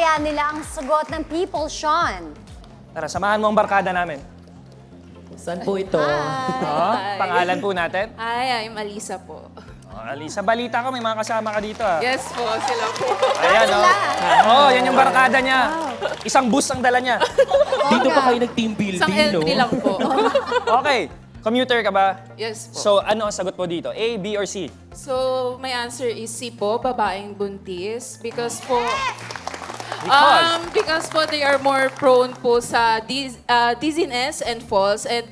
kaya nila ang sagot ng people, Sean? Tara, samahan mo ang barkada namin. Saan po ito? Oh, pangalan po natin. Hi, I'm Alisa po. Oh, Alisa, balita ko may mga kasama ka dito. Yes po, sila po. Ayan, oh. Oh, yan yung barkada niya. Isang bus ang dala niya. Dito pa kayo nag-team Isang building, no? LD lang po. Okay, commuter ka ba? Yes po. So, ano ang sagot mo dito? A, B, or C? So, my answer is C po, babaeng buntis. Because po, Because? po they are more prone po sa dizziness and falls, and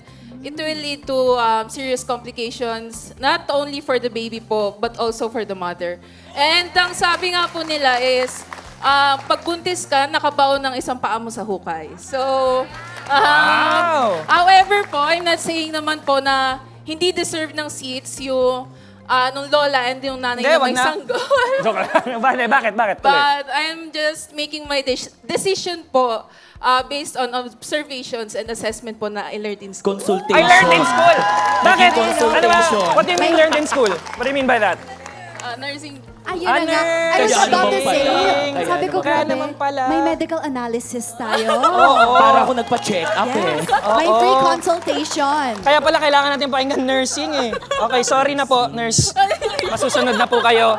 it will lead to serious complications, not only for the baby po, but also for the mother. And ang sabi nga po nila is, pag buntis ka, nakabaon ng isang paa mo sa hukay. So, Wow! however po, I'm not saying naman po na hindi deserve ng seats yung nung lola and yung nanay Hindi, na wag may na. sanggol. Joke lang. Bakit? Tuloy. But I'm just making my decision po based on observations and assessment po na I learned in school. Consultation. I learned in school! Bakit? Consultation. Ano ba? What do you mean learned in school? What do you mean by that? Nursing. Ayun na nga. I was Kaya about to naman say, pala. sabi ko, Kaya grabe, naman pala. may medical analysis tayo. Para ako nagpa-check up eh. May free consultation. Kaya pala kailangan natin pakinggan nursing eh. Okay, sorry na po, nurse. Masusunod na po kayo.